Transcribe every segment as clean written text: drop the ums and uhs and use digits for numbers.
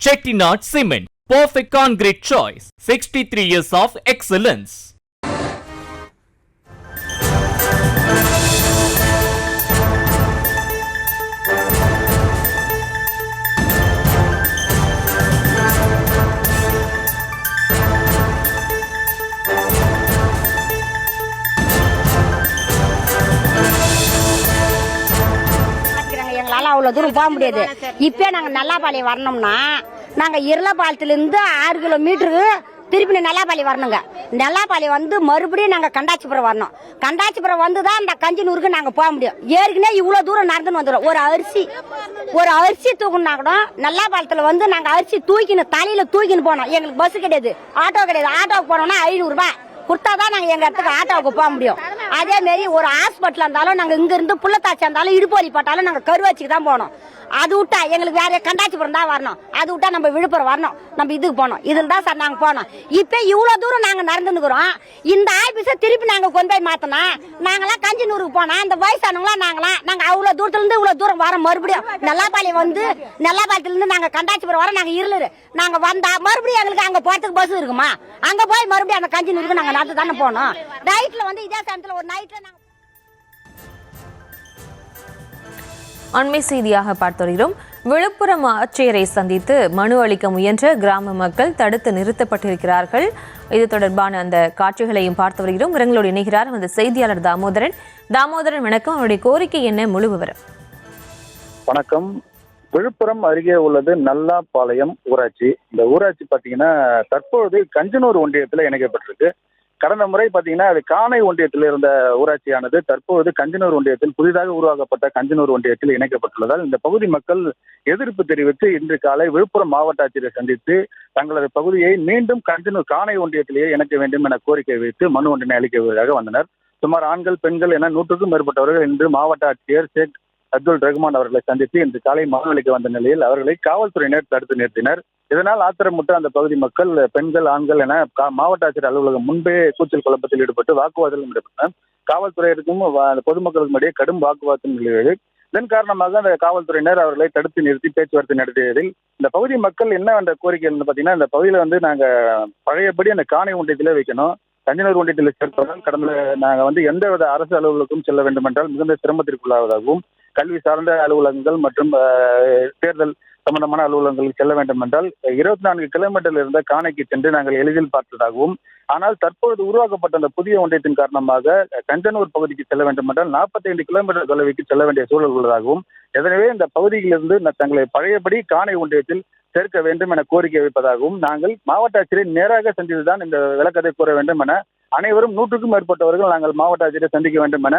Chettinad Cement, perfect concrete choice. 63 years of excellence. எங்களால் அவ்வளோ தூரம் போக முடியாது. இப்போ நாங்கள் நல்லாபாளையம் வரணும்னா நாங்கள் இருளபாளையத்துலேருந்து 6 கிலோமீட்டருக்கு திருப்பி நல்லாபாளையம் வரணுங்க. நல்லாபாளையம் வந்து மறுபடியும் நாங்கள் கண்டாச்சிபுரம் வரணும். கண்டாச்சிபுரம் வந்து தான் இந்த கஞ்சினூருக்கு நாங்கள் போக முடியும். ஏற்கனவே இவ்வளோ தூரம் நடந்துன்னு வந்துடும். ஒரு அரிசி தூக்கணும்னா கூட நல்லாபாளையத்தில் வந்து நாங்கள் அரிசி தலையில் தூக்கின்னு போனோம். எங்களுக்கு பஸ் கிடையாது, ஆட்டோ கிடையாது. ஆட்டோவுக்கு போனோம்னா 500 ரூபாய் கொடுத்தாதான் நாங்கள் எங்கள் இடத்துக்கு ஆட்டோவுக்கு போக முடியும். அதே மாரி ஒரு ஹாஸ்பிட்டல் இருந்தாலும் நாங்கள் இங்கிருந்து புள்ளத்தாச்சி இருந்தாலும் இடுப்போலி போட்டாலும் நாங்கள் கருவாச்சிக்கு தான் போகணும். அது விட்டா எங்களுக்கு வேற கண்டாச்சிபுரம் தான் வரணும். அது விட்டா நம்ம விழுப்புரம் வரணும், நம்ம இதுக்கு போனோம். இதில் தான் சார் நாங்கள் போனோம். இப்போ இவ்வளோ தூரம் நாங்கள் நடந்துக்கிறோம். இந்த ஆபீஸை திருப்பி நாங்கள் கொண்டு போய் மாற்றினா நாங்களாம் கஞ்சினூருக்கு போனால் அந்த வயசானவங்களாம் நாங்கள் அவ்வளோ தூரத்துலேருந்து இவ்வளோ தூரம் வர மறுபடியும் நல்லாபாளையத்துலேருந்து நாங்கள் கண்டாச்சிபுரம் வர நாங்கள் இருளரு நாங்கள் வந்தா மறுபடியும் எங்களுக்கு அங்கே போகிறதுக்கு பஸ் இருக்குமா? அங்கே போய் மறுபடியும் அந்த கஞ்சினூருக்கு நாங்கள் நடந்து தானே போனோம். நைட்டில் வந்து இதே சமயத்தில் ஒரு நைட்டில் நாங்கள் அண்மை செய்தியாக பார்த்து வருகிறோம். விழுப்புரம் ஆட்சியரை சந்தித்து மனு அளிக்க முயன்ற கிராம மக்கள் தடுத்து நிறுத்தப்பட்டிருக்கிறார்கள். இது தொடர்பான அந்த காட்சிகளையும் பார்த்து வருகிறோம். எங்களோடு இணைகிறார் அந்த செய்தியாளர் தாமோதரன். வணக்கம். அவருடைய கோரிக்கை என்ன, முழு விவரம்? வணக்கம். விழுப்புரம் அருகே உள்ளது நல்லாபாளையம் ஊராட்சி. இந்த ஊராட்சி பாத்தீங்கன்னா தற்போது கஞ்சனூர் ஒன்றியத்துல இணைக்கப்பட்டிருக்கு. கடந்த முறை பாத்தீங்கன்னா அது காணை ஒன்றியத்தில் இருந்த ஊராட்சியானது தற்போது கஞ்சனூர் ஒன்றியத்தில் புதிதாக உருவாக்கப்பட்ட கஞ்சனூர் ஒன்றியத்தில் இணைக்கப்பட்டுள்ளதால் இந்த பகுதி மக்கள் எதிர்ப்பு தெரிவித்து இன்று காலை விழுப்புரம் மாவட்ட ஆட்சியரை சந்தித்து தங்களது பகுதியை மீண்டும் கஞ்சனூர் காணை ஒன்றியத்திலேயே இணைக்க வேண்டும் என கோரிக்கை வைத்து மனு ஒன்றினை அளிக்க வந்தனர். சுமார் ஆண்கள் பெண்கள் என 100க்கும் மேற்பட்டவர்கள் இன்று மாவட்ட ஆட்சியர் ஷேக் அப்துல் ரஹ்மான் அவர்களை சந்தித்து இன்று காலை மனு அளிக்க வந்த நிலையில் அவர்களை காவல்துறையினர் தடுத்து நிறுத்தினர். இதனால் ஆத்திரமுற்ற அந்த பகுதி மக்கள் பெண்கள் ஆண்கள் என மாவட்ட ஆட்சியர் அலுவலகம் முன்பே கூச்சல் குழப்பத்தில் ஈடுபட்டு வாக்குவாதத்தில் ஈடுபட்டனர். காவல்துறையினருக்கும் பொதுமக்களுக்கும் இடையே கடும் வாக்குவாதம் நிலவியது. இதன் காரணமாக அந்த காவல்துறையினர் அவர்களை தடுத்து நிறுத்தி பேச்சுவார்த்தை நடத்தியதில் இந்த பகுதி மக்கள் என்ன என்ற கோரிக்கை பார்த்தீங்கன்னா இந்த பகுதியில் வந்து நாங்கள் பழையபடி அந்த காணை ஒன்றியத்திலே வைக்கணும், கஞ்சனூர் ஒன்றியத்தில் சேர்ப்பதால் கடந்த நாங்கள் வந்து எந்தவித அரசு அலுவலகம் செல்ல வேண்டும் என்றால் மிகுந்த சிரமத்திற்குள்ளாவதாகவும் கல்வி சார்ந்த அலுவலகங்கள் மற்றும் தேர்தல் சம்பந்தமான அலுவலகங்களுக்கு செல்ல வேண்டும் என்றால் 24 கிலோமீட்டரில் இருந்த காணைக்கு சென்று நாங்கள் எளிதில் பார்த்ததாகவும், ஆனால் தற்பொழுது உருவாக்கப்பட்ட அந்த புதிய ஒன்றியத்தின் காரணமாக கஞ்சனூர் பகுதிக்கு செல்ல வேண்டும் என்றால் 45 கிலோமீட்டர் தொலைவுக்கு செல்ல வேண்டிய சூழல் உள்ளதாகவும், எனவே இந்த பகுதியிலிருந்து தங்களை பழையபடி காணை ஒன்றியத்தில் சேர்க்க வேண்டும் என கோரிக்கை வைப்பதாகவும், நாங்கள் மாவட்ட ஆட்சியரை நேராக சந்தித்துதான் இந்த விளக்கத்தை கூற வேண்டும் என அனைவரும் 100க்கும் மேற்பட்டவர்கள் நாங்கள் மாவட்ட ஆட்சியரை சந்திக்க வேண்டும் என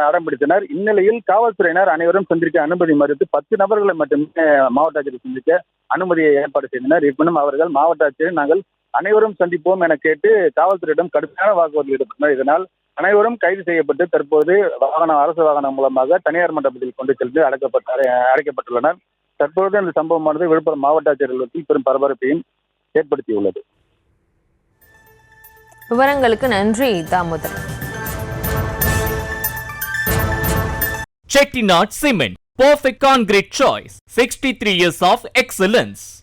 அடம்பிடித்தனர். இந்நிலையில் காவல்துறையினர் அனைவரும் சந்திக்க அனுமதி மறுத்து 10 நபர்களை மட்டுமே மாவட்ட ஆட்சியரை சந்திக்க அனுமதியை ஏற்பாடு செய்தனர். இருப்பினும் அவர்கள் மாவட்ட ஆட்சியரை நாங்கள் அனைவரும் சந்திப்போம் என கேட்டு காவல்துறையிடம் கடுமையான வாக்குவாதத்தில் ஈடுபட்டனர். இதனால் அனைவரும் கைது செய்யப்பட்டு தற்போது அரசு வாகனம் மூலமாக தனியார் மண்டபத்தில் கொண்டு சென்று அடைக்கப்பட்டுள்ளனர். தற்போது இந்த சம்பவமானது விழுப்புரம் மாவட்ட ஆட்சியர் அலுவலகத்தில் பெரும் பரபரப்பையும் ஏற்படுத்தியுள்ளது. விவரங்களுக்கு நன்றி Damodaran. Chettinad Cement, perfect concrete choice. 63 years of excellence.